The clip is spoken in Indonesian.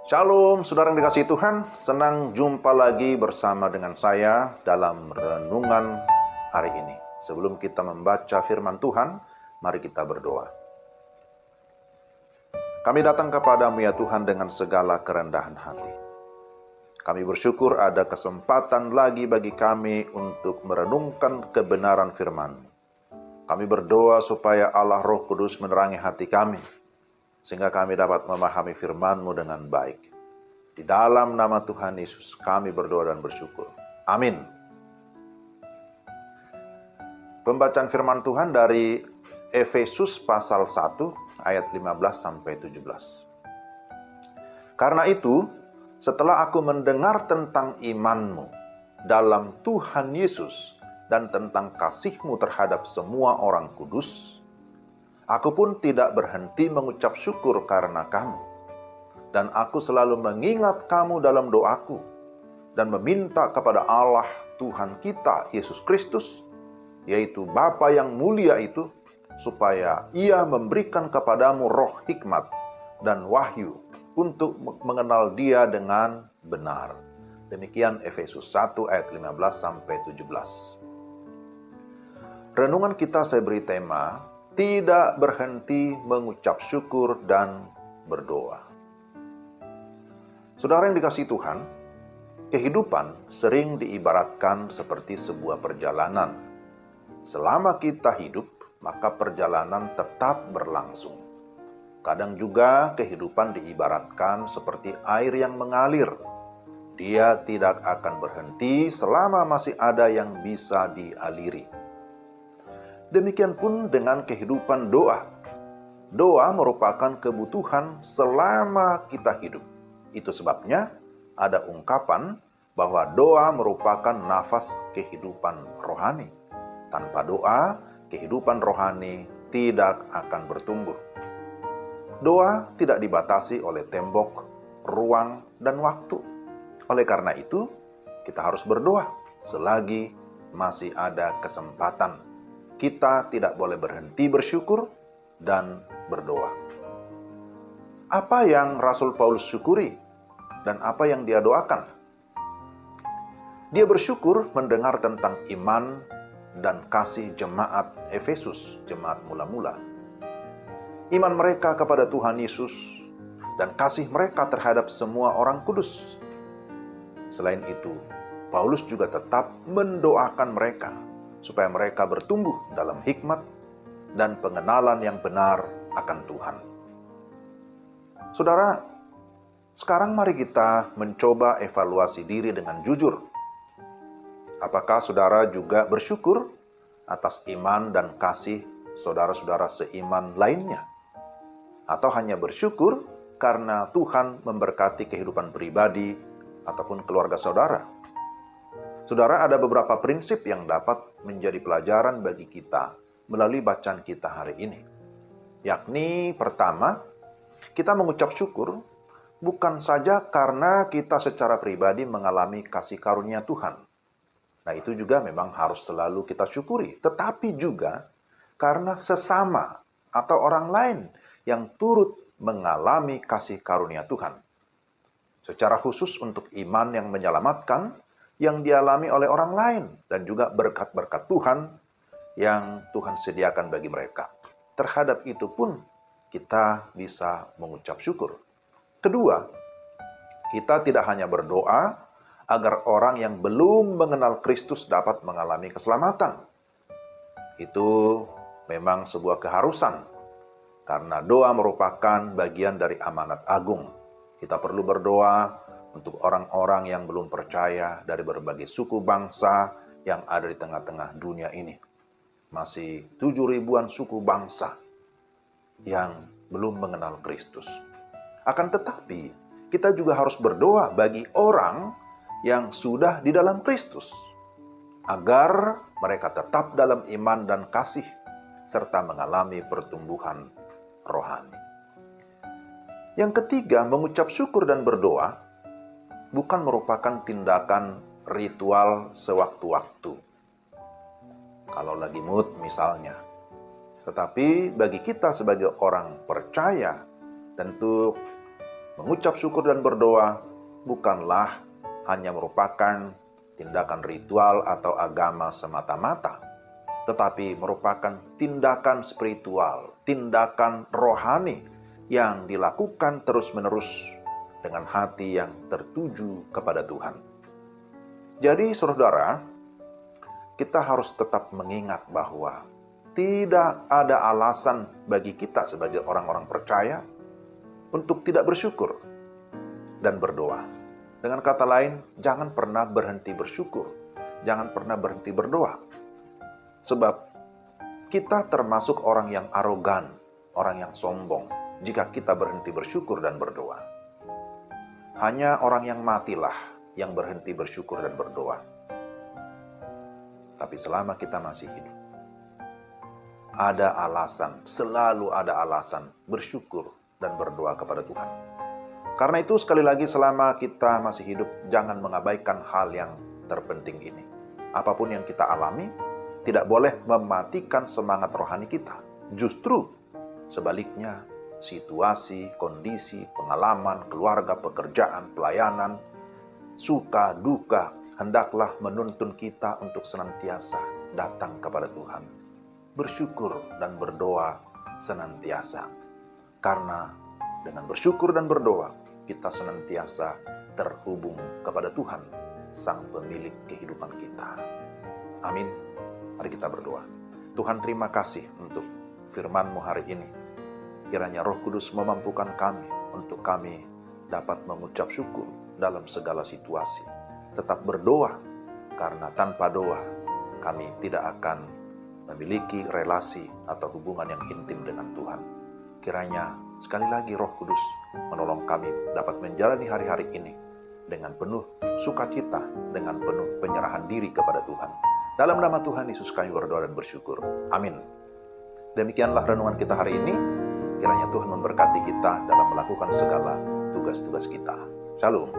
Shalom, saudara yang dikasihi Tuhan. Senang jumpa lagi bersama dengan saya dalam renungan hari ini. Sebelum kita membaca firman Tuhan, mari kita berdoa. Kami datang kepadamu ya Tuhan dengan segala kerendahan hati. Kami bersyukur ada kesempatan lagi bagi kami untuk merenungkan kebenaran firman-Mu. Kami berdoa supaya Allah Roh Kudus menerangi hati kami, sehingga kami dapat memahami firman-Mu dengan baik. Di dalam nama Tuhan Yesus kami berdoa dan bersyukur. Amin. Pembacaan firman Tuhan dari Efesus pasal 1 ayat 15-17. Karena itu, setelah aku mendengar tentang iman-Mu dalam Tuhan Yesus dan tentang kasih-Mu terhadap semua orang kudus, aku pun tidak berhenti mengucap syukur karena kamu. Dan aku selalu mengingat kamu dalam doaku dan meminta kepada Allah Tuhan kita Yesus Kristus, yaitu Bapa yang mulia itu, supaya Ia memberikan kepadamu roh hikmat dan wahyu untuk mengenal Dia dengan benar. Demikian Efesus 1 ayat 15-17. Renungan kita saya beri tema, tidak berhenti mengucap syukur dan berdoa. Saudara yang dikasihi Tuhan, kehidupan sering diibaratkan seperti sebuah perjalanan. Selama kita hidup, maka perjalanan tetap berlangsung. Kadang juga kehidupan diibaratkan seperti air yang mengalir. Dia tidak akan berhenti selama masih ada yang bisa dialiri. Demikian pun dengan kehidupan doa. Doa merupakan kebutuhan selama kita hidup. Itu sebabnya ada ungkapan bahwa doa merupakan nafas kehidupan rohani. Tanpa doa, kehidupan rohani tidak akan bertumbuh. Doa tidak dibatasi oleh tembok, ruang, dan waktu. Oleh karena itu, kita harus berdoa selagi masih ada kesempatan. Kita tidak boleh berhenti bersyukur dan berdoa. Apa yang Rasul Paulus syukuri dan apa yang dia doakan? Dia bersyukur mendengar tentang iman dan kasih jemaat Efesus, jemaat mula-mula. Iman mereka kepada Tuhan Yesus dan kasih mereka terhadap semua orang kudus. Selain itu, Paulus juga tetap mendoakan mereka supaya mereka bertumbuh dalam hikmat dan pengenalan yang benar akan Tuhan. Saudara, sekarang mari kita mencoba evaluasi diri dengan jujur. Apakah saudara juga bersyukur atas iman dan kasih saudara-saudara seiman lainnya? Atau hanya bersyukur karena Tuhan memberkati kehidupan pribadi ataupun keluarga saudara? Saudara, ada beberapa prinsip yang dapat menjadi pelajaran bagi kita melalui bacaan kita hari ini. Yakni pertama, kita mengucap syukur bukan saja karena kita secara pribadi mengalami kasih karunia Tuhan. Nah, itu juga memang harus selalu kita syukuri. Tetapi juga karena sesama atau orang lain yang turut mengalami kasih karunia Tuhan. Secara khusus untuk iman yang menyelamatkan, yang dialami oleh orang lain, dan juga berkat-berkat Tuhan yang Tuhan sediakan bagi mereka. Terhadap itu pun kita bisa mengucap syukur. Kedua, kita tidak hanya berdoa agar orang yang belum mengenal Kristus dapat mengalami keselamatan. Itu memang sebuah keharusan, karena doa merupakan bagian dari amanat agung. Kita perlu berdoa untuk orang-orang yang belum percaya dari berbagai suku bangsa yang ada di tengah-tengah dunia ini. Masih 7.000-an suku bangsa yang belum mengenal Kristus. Akan tetapi, kita juga harus berdoa bagi orang yang sudah di dalam Kristus, agar mereka tetap dalam iman dan kasih, serta mengalami pertumbuhan rohani. Yang ketiga, mengucap syukur dan berdoa bukan merupakan tindakan ritual sewaktu-waktu. Kalau lagi mood misalnya. Tetapi bagi kita sebagai orang percaya, tentu mengucap syukur dan berdoa bukanlah hanya merupakan tindakan ritual atau agama semata-mata, tetapi merupakan tindakan spiritual, tindakan rohani yang dilakukan terus-menerus dengan hati yang tertuju kepada Tuhan. Jadi saudara, kita harus tetap mengingat bahwa tidak ada alasan bagi kita sebagai orang-orang percaya untuk tidak bersyukur dan berdoa. Dengan kata lain, jangan pernah berhenti bersyukur, jangan pernah berhenti berdoa. Sebab kita termasuk orang yang arogan, orang yang sombong, jika kita berhenti bersyukur dan berdoa. Hanya orang yang matilah yang berhenti bersyukur dan berdoa. Tapi selama kita masih hidup, ada alasan, selalu ada alasan bersyukur dan berdoa kepada Tuhan. Karena itu sekali lagi selama kita masih hidup, jangan mengabaikan hal yang terpenting ini. Apapun yang kita alami, tidak boleh mematikan semangat rohani kita. Justru sebaliknya, situasi, kondisi, pengalaman, keluarga, pekerjaan, pelayanan, suka, duka, hendaklah menuntun kita untuk senantiasa datang kepada Tuhan. Bersyukur dan berdoa senantiasa. Karena dengan bersyukur dan berdoa, kita senantiasa terhubung kepada Tuhan, Sang Pemilik kehidupan kita. Amin. Mari kita berdoa. Tuhan, terima kasih untuk firman-Mu hari ini. Kiranya Roh Kudus memampukan kami untuk kami dapat mengucap syukur dalam segala situasi. Tetap berdoa, karena tanpa doa kami tidak akan memiliki relasi atau hubungan yang intim dengan Tuhan. Kiranya sekali lagi Roh Kudus menolong kami dapat menjalani hari-hari ini dengan penuh sukacita, dengan penuh penyerahan diri kepada Tuhan. Dalam nama Tuhan Yesus kami berdoa dan bersyukur. Amin. Demikianlah renungan kita hari ini. Kiranya Tuhan memberkati kita dalam melakukan segala tugas-tugas kita. Shalom.